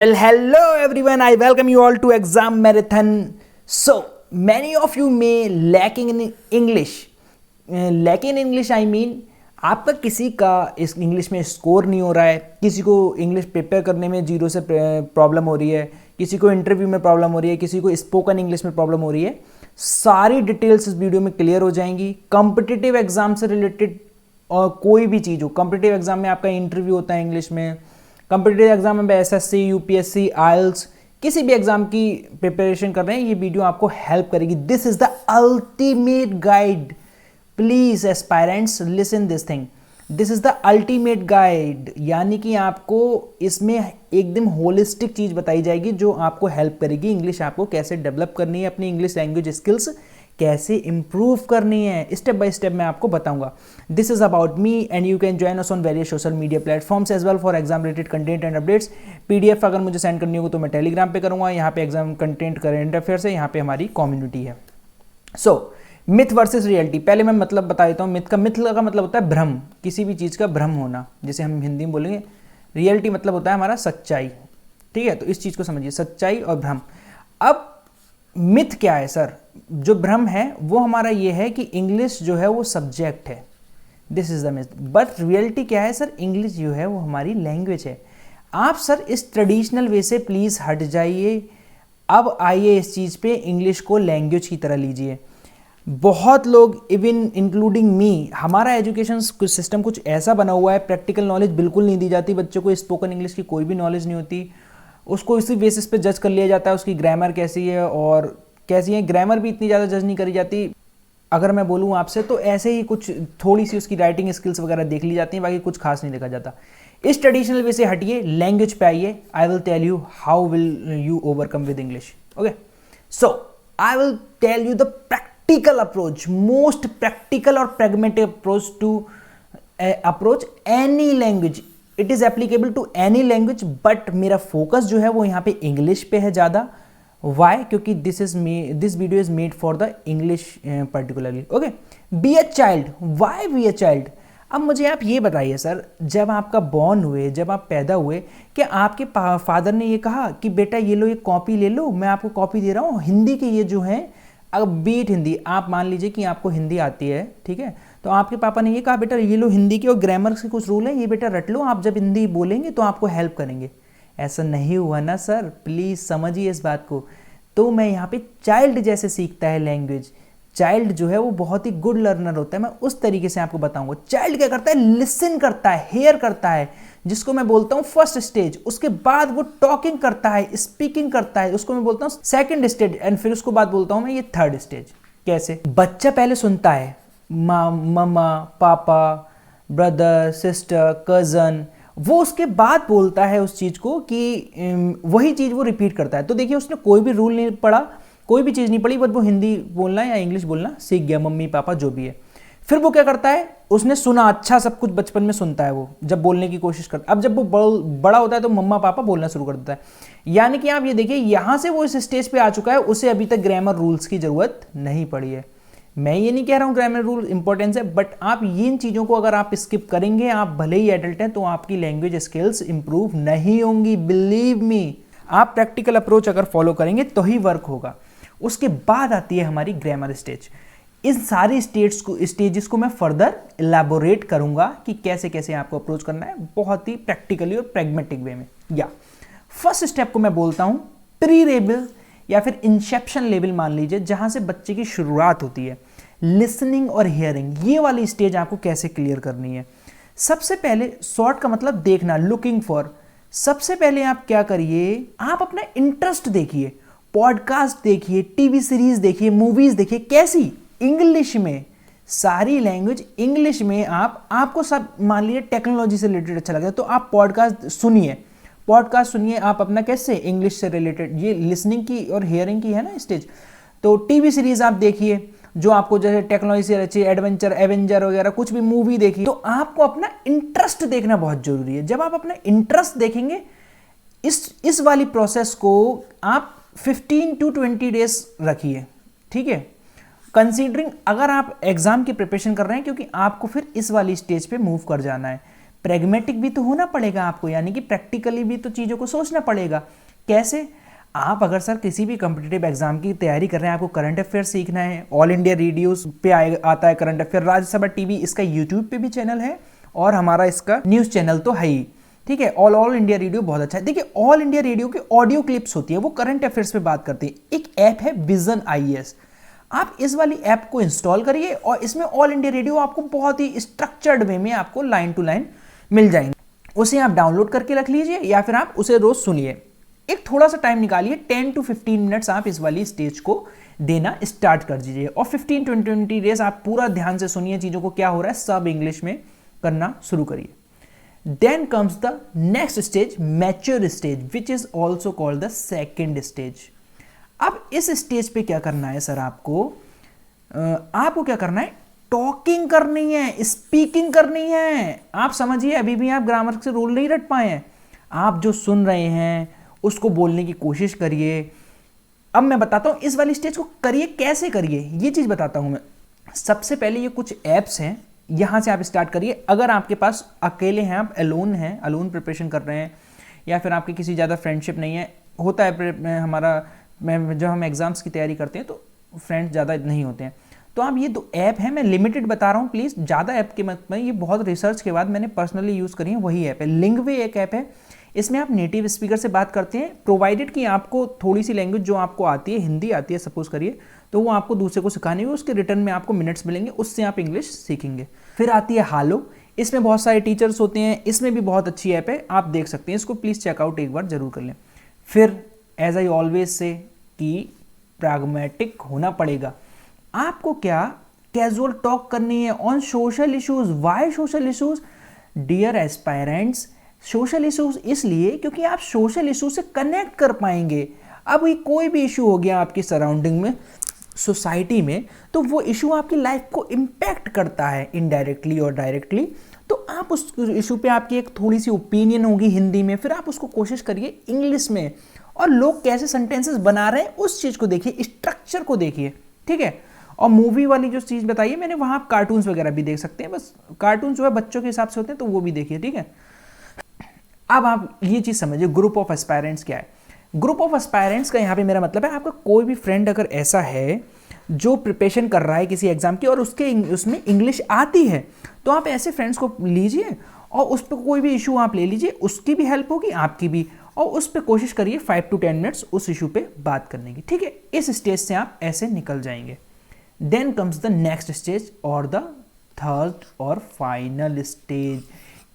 Well, hello everyone. I welcome you all to exam marathon. So many of you may lacking in English. Lacking in English I mean आपका किसी का इस English में score नहीं हो रहा है, किसी को इंग्लिश प्रिपेयर करने में जीरो से प्रॉब्लम हो रही है, किसी को इंटरव्यू में प्रॉब्लम हो रही है, किसी को स्पोकन इंग्लिश में प्रॉब्लम हो रही है। सारी डिटेल्स इस वीडियो में क्लियर हो जाएंगी। कॉम्पिटिटिव एग्जाम से रिलेटेड और कोई भी चीज़ हो, कॉम्पिटिटिव एग्जाम में आपका इंटरव्यू होता है इंग्लिश में, कॉम्पिटिटिव एग्जाम में एसएससी, यूपीएससी, आइल्स, किसी भी एग्जाम की प्रिपरेशन कर रहे हैं, ये वीडियो आपको हेल्प करेगी। This is the ultimate guide. Please aspirants listen this thing, this is the ultimate guide. यानी कि आपको इसमें एकदम होलिस्टिक चीज बताई जाएगी जो आपको हेल्प करेगी। इंग्लिश आपको कैसे डेवलप करनी है, अपनी इंग्लिश लैंग्वेज स्किल्स कैसे इंप्रूव करनी है, स्टेप बाय स्टेप मैं आपको बताऊंगा। This is about me and you can join us on various social media platforms as well for exam related content and updates. PDF अगर मुझे सेंड करनी होगी तो मैं टेलीग्राम पे करूंगा। यहाँ पे एग्जाम कंटेंट करेंट अफेयर्स है, यहाँ पे हमारी कम्युनिटी है। सो मिथ वर्सेस रियलिटी, पहले मैं मतलब बता देता हूँ। मिथ का मतलब होता है भ्रम, किसी भी चीज़ का भ्रम होना, जैसे हम हिंदी में बोलेंगे। रियलिटी मतलब होता है हमारा सच्चाई। ठीक है, तो इस चीज़ को समझिए, सच्चाई और भ्रम। अब मिथ क्या है सर? जो भ्रम है वो हमारा ये है कि इंग्लिश जो है वो सब्जेक्ट है, this is the myth. But reality क्या है सर? इंग्लिश जो है वो हमारी लैंग्वेज है। आप सर इस ट्रेडिशनल वे से प्लीज हट जाइए, अब आइए इस चीज पे, इंग्लिश को लैंग्वेज की तरह लीजिए। बहुत लोग इवन इंक्लूडिंग मी, हमारा एजुकेशन सिस्टम कुछ ऐसा बना हुआ है, प्रैक्टिकल नॉलेज बिल्कुल नहीं दी जाती बच्चों को, स्पोकन इंग्लिश की कोई भी नॉलेज नहीं होती। उसको इसी बेसिस पे जज कर लिया जाता है, उसकी ग्रामर कैसी है और कैसी है। ग्रामर भी इतनी ज़्यादा जज नहीं करी जाती। अगर मैं बोलूँ आपसे तो ऐसे ही कुछ थोड़ी सी उसकी राइटिंग स्किल्स वगैरह देख ली जाती हैं, बाकी कुछ खास नहीं देखा जाता। इस ट्रेडिशनल वे से हटिए, लैंग्वेज पे आइए। I will tell you how will you overcome with English. Okay, so I will tell you the practical approach, most practical और pragmatic approach to approach any language. It is applicable to any language, but मेरा focus जो है वो यहाँ पे English पे है ज़्यादा। वाई? क्योंकि this video is made for the English particularly. Okay, be a child. Why be a child? अब मुझे आप ये बताइए सर, जब आपका बॉर्न हुए, जब आप पैदा हुए, क्या आपके फादर ने ये कहा कि बेटा ये लो, ये कॉपी ले लो, मैं आपको कॉपी दे रहा हूँ हिंदी के ये जो है, अब बीट हिंदी, आप मान लीजिए कि आपको हिंदी आती है, ठीक है, तो आपके पापा ने ये कहा बेटा ये लो हिंदी के और ग्रामर के कुछ रूल है, ये बेटा रट लो, आप जब हिंदी बोलेंगे तो आपको हेल्प करेंगे। ऐसा नहीं हुआ ना सर, प्लीज समझिए इस बात को। तो मैं यहाँ पे चाइल्ड जैसे सीखता है लैंग्वेज। चाइल्ड जो है वो बहुत ही गुड लर्नर होता है, मैं उस तरीके से आपको बताऊंगा। चाइल्ड क्या करता है? लिसन करता है, हेयर करता है, जिसको मैं बोलता हूँ फर्स्ट स्टेज। उसके बाद वो टॉकिंग करता है, स्पीकिंग करता है, उसको मैं बोलता हूँ सेकंड स्टेज, एंड फिर उसको बाद बोलता हूँ मैं ये थर्ड स्टेज। कैसे? बच्चा पहले सुनता है, माँ, मम्मा, पापा, ब्रदर, सिस्टर, कजन, वो उसके बाद बोलता है उस चीज़ को, कि वही चीज़ वो रिपीट करता है। तो देखिए उसने कोई भी रूल नहीं पढ़ा, कोई भी चीज़ नहीं पढ़ी, बट वो हिंदी बोलना या इंग्लिश बोलना सीख गया, मम्मी पापा जो भी है। फिर वो क्या करता है? उसने सुना, अच्छा सब कुछ बचपन में सुनता है वो, जब बोलने की कोशिश करता है। अब जब वो बड़ा होता है तो मम्मा पापा बोलना शुरू कर देता है। यानी कि आप ये देखिए, यहाँ से वो इस स्टेज पे आ चुका है, उसे अभी तक ग्रामर रूल्स की जरूरत नहीं पड़ी है। मैं ये नहीं कह रहा हूँ ग्रामर रूल इंपॉर्टेंस है, बट आप इन चीज़ों को अगर आप स्किप करेंगे, आप भले ही एडल्ट हैं, तो आपकी लैंग्वेज स्किल्स इंप्रूव नहीं होंगी। बिलीव मी, आप प्रैक्टिकल अप्रोच अगर फॉलो करेंगे तो ही वर्क होगा। उसके बाद आती है हमारी ग्रामर स्टेज। इन सारी स्टेजेस को मैं फर्दर इलेबोरेट करूंगा कि कैसे कैसे आपको अप्रोच करना है, बहुत ही प्रैक्टिकली और प्रैग्मेटिक वे में। या फर्स्ट स्टेप को मैं बोलता हूं प्री लेवल या फिर इंसेप्शन लेवल मान लीजिए, जहां से बच्चे की शुरुआत होती है। लिसनिंग और हियरिंग, ये वाली स्टेज आपको कैसे क्लियर करनी है? सबसे पहले शॉर्ट का मतलब देखना, लुकिंग फॉर। सबसे पहले आप क्या करिए, आप अपना इंटरेस्ट देखिए, पॉडकास्ट देखिए, टीवी सीरीज देखिए, मूवीज देखिए। कैसी? इंग्लिश में, सारी लैंग्वेज इंग्लिश में। आपको सब मान लीजिए टेक्नोलॉजी से रिलेटेड अच्छा लगता है तो आप पॉडकास्ट सुनिए। आप अपना कैसे इंग्लिश से रिलेटेड, ये लिसनिंग की और हियरिंग की है ना स्टेज। तो टीवी सीरीज आप देखिए जो आपको जैसे टेक्नोलॉजी से अच्छी, एडवेंचर, एवेंजर वगैरह कुछ भी मूवी देखिए। तो आपको अपना इंटरेस्ट देखना बहुत जरूरी है। जब आप अपना इंटरेस्ट देखेंगे, इस वाली प्रोसेस को आप 15 to 20 डेज रखिए, ठीक है, कंसीडरिंग अगर आप एग्जाम की प्रिपरेशन कर रहे हैं, क्योंकि आपको फिर इस वाली स्टेज पे मूव कर जाना है। प्रैग्मेटिक भी तो होना पड़ेगा आपको, यानी कि प्रैक्टिकली भी तो चीज़ों को सोचना पड़ेगा। कैसे? आप अगर सर किसी भी कॉम्पिटिटिव एग्जाम की तैयारी कर रहे हैं, आपको करंट अफेयर सीखना है, ऑल इंडिया रेडियोस पे आता है करंट अफेयर, राज्यसभा टीवी इसका यूट्यूब पे भी चैनल है और हमारा इसका न्यूज़ चैनल तो है ही, ठीक है। ऑल इंडिया रेडियो बहुत अच्छा है। देखिए ऑल इंडिया रेडियो की ऑडियो क्लिप्स होती है, वो करंट अफेयर्स पे बात करती है। एक ऐप है विजन IAS, आप इस वाली ऐप को इंस्टॉल करिए और इसमें ऑल इंडिया रेडियो आपको बहुत ही स्ट्रक्चर्ड वे में आपको लाइन टू लाइन मिल जाएंगे। उसे आप डाउनलोड करके रख लीजिए या फिर आप उसे रोज सुनिए। एक थोड़ा सा टाइम निकालिए, 10 to 15 मिनट्स आप इस वाली स्टेज को देना स्टार्ट कर दीजिए और 15 to 20 डेज आप पूरा ध्यान से सुनिए चीज़ों को क्या हो रहा है, सब इंग्लिश में करना शुरू करिए। Then comes the next stage, mature stage, which is also called the second stage. अब इस स्टेज पे क्या करना है सर, आपको क्या करना है, टॉकिंग करनी है, स्पीकिंग करनी है। आप समझिए अभी भी आप ग्रामर से रूल नहीं रट पाए हैं, आप जो सुन रहे हैं उसको बोलने की कोशिश करिए। अब मैं बताता हूं इस वाली स्टेज को करिए, कैसे करिए ये चीज बताता हूं मैं। सबसे पहले ये कुछ ऐप्स हैं, यहां से आप स्टार्ट करिए। अगर आपके पास अकेले हैं, आप अलोन प्रिपरेशन कर रहे हैं या फिर आपकी किसी ज़्यादा फ्रेंडशिप नहीं है, होता है हमारा जब हम एग्जाम्स की तैयारी करते हैं तो फ्रेंड्स ज़्यादा नहीं होते हैं, तो आप ये दो ऐप है, मैं लिमिटेड बता रहा हूँ प्लीज़, ज़्यादा ऐप के मत में, ये बहुत रिसर्च के बाद मैंने पर्सनली यूज़ करी है, वही ऐप है। लिंगवे एक ऐप है, इसमें आप नेटिव स्पीकर से बात करते हैं, प्रोवाइडेड कि आपको थोड़ी सी लैंग्वेज जो आपको आती है, हिंदी आती है सपोज करिए, तो वो आपको दूसरे को सिखानी होगी, उसके रिटर्न में आपको मिनट्स मिलेंगे, उससे आप इंग्लिश सीखेंगे। फिर आती है हालो, इसमें बहुत सारे टीचर्स होते हैं, इसमें भी बहुत अच्छी ऐप है, आप देख सकते हैं, इसको प्लीज़ चेकआउट एक बार जरूर कर लें। फिर एज आई ऑलवेज से कि प्रैग्मेटिक होना पड़ेगा आपको, क्या कैजुअल टॉक करनी है on social issues. Why social issues dear aspirants? Social issues इसलिए क्योंकि आप सोशल इशू से कनेक्ट कर पाएंगे। अब ये कोई भी इशू हो गया आपकी सराउंडिंग में, सोसाइटी में, तो वो इशू आपकी लाइफ को इम्पैक्ट करता है इनडायरेक्टली और डायरेक्टली। तो आप उस इशू पे आपकी एक थोड़ी सी ओपिनियन होगी हिंदी में, फिर आप उसको कोशिश करिए इंग्लिश में, और लोग कैसे सेंटेंसेस बना रहे हैं उस चीज़ को देखिए, स्ट्रक्चर को देखिए, ठीक है। और मूवी वाली जो चीज़ बताइए मैंने, वहाँ आप कार्टून्स वगैरह भी देख सकते हैं, बस कार्टून जो है बच्चों के हिसाब से होते हैं तो वो भी देखिए, ठीक है। अब आप ये चीज़ समझिए, ग्रुप ऑफ एस्पायरेंट्स क्या है। ग्रुप ऑफ एस्पायरेंट्स का यहाँ पे मेरा मतलब है, आपका कोई भी फ्रेंड अगर ऐसा है जो प्रिपरेशन कर रहा है किसी एग्जाम की और उसमें इंग्लिश आती है, तो आप ऐसे फ्रेंड्स को लीजिए और उस पर कोई भी इशू आप ले लीजिए, उसकी भी हेल्प होगी आपकी भी, और उस पर कोशिश करिए 5 to 10 मिनट्स उस इशू पे बात करने की, ठीक है। इस स्टेज से आप ऐसे निकल जाएंगे। Then comes the next stage और द थर्ड और फाइनल स्टेज,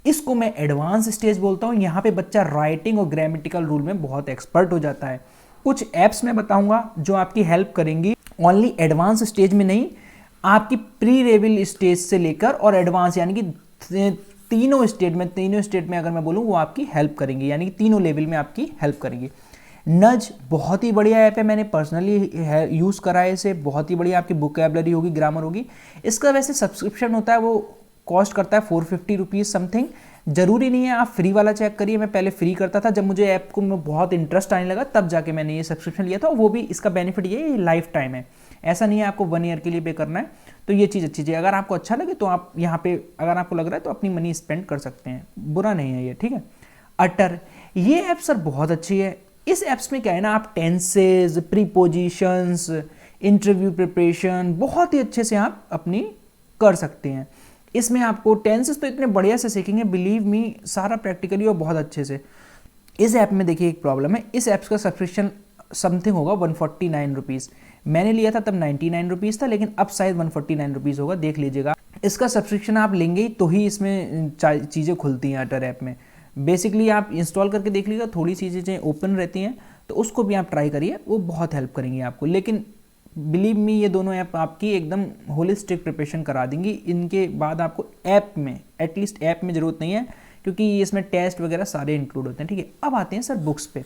इसको मैं एडवांस स्टेज बोलता हूँ। यहाँ पे बच्चा राइटिंग और ग्रामेटिकल रूल में बहुत एक्सपर्ट हो जाता है। कुछ ऐप्स मैं बताऊंगा जो आपकी हेल्प करेंगी, ओनली एडवांस स्टेज में नहीं, आपकी प्री लेवल स्टेज से लेकर और एडवांस, यानी कि तीनों स्टेट में अगर मैं बोलूँ वो आपकी हेल्प करेंगे, यानी कि तीनों लेवल में आपकी हेल्प करेंगे। नज बहुत ही बढ़िया ऐप है, मैंने पर्सनली यूज़ करा है इसे, बहुत ही बढ़िया, आपकी वोकैबुलरी होगी, ग्रामर होगी। इसका वैसे सब्सक्रिप्शन होता है, वो कॉस्ट करता है 450 रुपीज़ समथिंग। जरूरी नहीं है, आप फ्री वाला चेक करिए। मैं पहले फ्री करता था, जब मुझे ऐप को में बहुत इंटरेस्ट आने लगा तब जाके मैंने ये सब्सक्रिप्शन लिया था। वो भी इसका बेनिफिट ये लाइफ टाइम है, ऐसा नहीं है आपको 1 ईयर के लिए पे करना है। तो ये चीज़ अच्छी चीज़ है, अगर आपको अच्छा लगे तो आप यहाँ पे, अगर आपको लग रहा है तो अपनी मनी स्पेंड कर सकते हैं, बुरा नहीं है ये, ठीक है। अटर, ये ऐप सर बहुत अच्छी है। इस ऐप्स में क्या है ना, आप टेंसेज, प्रीपोजिशंस, इंटरव्यू प्रिपरेशन बहुत ही अच्छे से आप अपनी कर सकते हैं। इसमें आपको टेंसेस तो इतने बढ़िया से सीखेंगे, बिलीव मी, सारा प्रैक्टिकली और बहुत अच्छे से। इस ऐप में देखिए एक प्रॉब्लम है, इस ऐप्स का सब्सक्रिप्शन समथिंग होगा 149 रुपीज़। मैंने लिया था तब 99 रुपीज़ था, लेकिन अब शायद 149 रुपीज़ होगा, देख लीजिएगा। इसका सब्सक्रिप्शन आप लेंगे ही तो ही इसमें चीज़ें खुलती हैं अटर ऐप में। बेसिकली आप इंस्टॉल करके देख लीजिएगा, थोड़ी सी चीज़ें ओपन रहती हैं, तो उसको भी आप ट्राई करिए, वो बहुत हेल्प करेंगी आपको। लेकिन बिलीव मी, ये दोनों ऐप आपकी एकदम होलिस्टिक प्रिपरेशन करा देंगी। इनके बाद आपको ऐप में, एटलीस्ट ऐप में ज़रूरत नहीं है, क्योंकि इसमें टेस्ट वगैरह सारे इंक्लूड होते हैं, ठीक है। अब आते हैं सर बुक्स पे।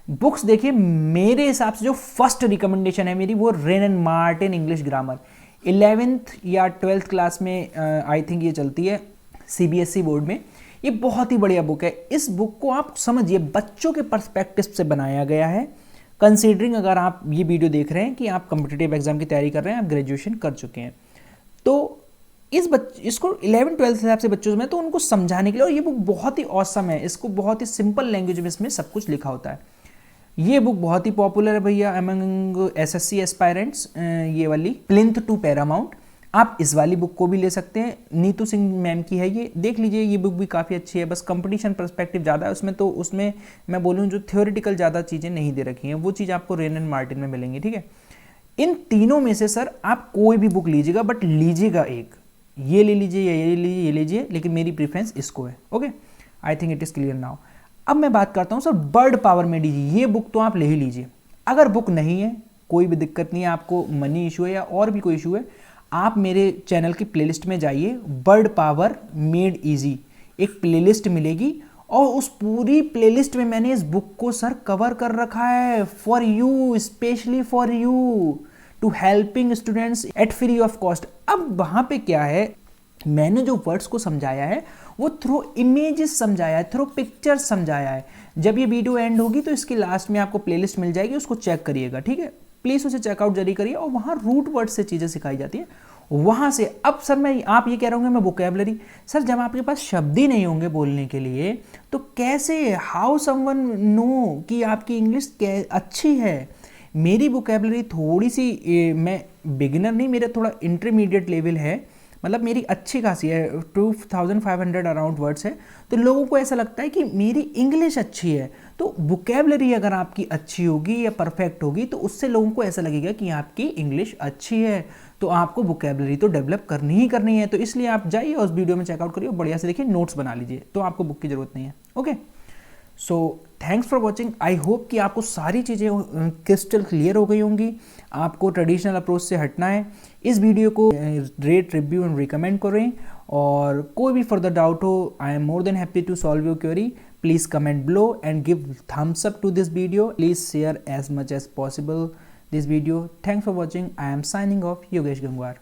बुक्स देखिए, मेरे हिसाब से जो फर्स्ट रिकमेंडेशन है मेरी, वो rain and Martin English grammar. 11th या 12th क्लास में आई थिंक ये चलती है CBSE बोर्ड में। ये बहुत ही बढ़िया बुक है। इस बुक को आप समझिए, बच्चों के पर्सपेक्टिव से बनाया गया है, कंसीडरिंग अगर आप ये वीडियो देख रहे हैं कि आप कॉम्पिटिटिव एग्जाम की तैयारी कर रहे हैं, आप ग्रेजुएशन कर चुके हैं, तो इसको 11-12 हिसाब से बच्चों में, तो उनको समझाने के लिए, और ये बुक बहुत ही ऑसम है, इसको बहुत ही सिंपल लैंग्वेज में इसमें सब कुछ लिखा होता है। ये बुक बहुत ही पॉपुलर है भैया अमंग एसएससी एस्पायरेंट्स, ये वाली प्लिंथ टू पैरामाउंट। आप इस वाली बुक को भी ले सकते हैं, नीतू सिंह मैम की है, ये देख लीजिए, ये बुक भी काफ़ी अच्छी है। बस कंपटीशन पर्सपेक्टिव ज़्यादा है उसमें, तो उसमें मैं बोलूँ जो थ्योरेटिकल ज़्यादा चीज़ें नहीं दे रखी हैं, वो चीज़ आपको रेन एंड मार्टिन में मिलेंगी, ठीक है। इन तीनों में से सर आप कोई भी बुक लीजिएगा, बट लीजिएगा एक, ये ले लीजिए या ये लीजिए, ये लीजिए, लेकिन मेरी प्रेफरेंस इसको है। Okay, I think it is clear now. अब मैं बात करता हूँ सर बर्ड पावर में डीजी, ये बुक तो आप ले ही लीजिए। अगर बुक नहीं है कोई भी दिक्कत नहीं है, आपको मनी इशू है या और भी कोई इशू है, आप मेरे चैनल की प्लेलिस्ट में जाइए, बर्ड पावर मेड इजी एक प्लेलिस्ट मिलेगी, और उस पूरी प्लेलिस्ट में मैंने इस बुक को सर कवर कर रखा है for you, specially for you, to helping students at free of cost. अब वहाँ पे क्या है, मैंने जो वर्ड्स को समझाया है वो थ्रू इमेजेस समझाया है, थ्रू पिक्चर्स समझाया है। जब ये वीडियो एंड होगी तो इसके लास्ट में आपको प्लेलिस्ट मिल जाएगी, उसको चेक करिएगा, ठीक है। प्लीज़ उसे चेकआउट जरूर करिए, और वहाँ रूट वर्ड से चीज़ें सिखाई जाती है वहाँ से। अब सर मैं, आप ये कह रहे होंगे मैं वोकैबुलरी, सर जब आपके पास शब्द ही नहीं होंगे बोलने के लिए, तो कैसे, हाउ समवन नो कि आपकी इंग्लिश अच्छी है। मेरी वोकैबुलरी थोड़ी सी, मैं बिगिनर नहीं, मेरा थोड़ा इंटरमीडिएट लेवल है, मतलब मेरी अच्छी खासी है, 2500 अराउंड वर्ड्स है, तो लोगों को ऐसा लगता है कि मेरी इंग्लिश अच्छी है। तो वोकैबुलरी अगर आपकी अच्छी होगी या परफेक्ट होगी, तो उससे लोगों को ऐसा लगेगा कि आपकी इंग्लिश अच्छी है, तो आपको वोकैबुलरी तो डेवलप करनी ही करनी है। तो इसलिए आप जाइए और उस वीडियो में चेकआउट करिए, बढ़िया से देखिए, नोट्स बना लीजिए, तो आपको बुक की ज़रूरत नहीं है। Okay, so thanks for watching. I hope कि आपको सारी चीज़ें क्रिस्टल क्लियर हो गई होंगी। आपको ट्रेडिशनल अप्रोच से हटना है। इस वीडियो को रेट, रिव्यू एंड रिकमेंड करें, और कोई भी फर्दर डाउट हो, I am more than happy to solve your query. Please comment below and give thumbs up to this video. Please share as much as possible this video. Thanks for watching. I am signing off, Yogesh Gangwar.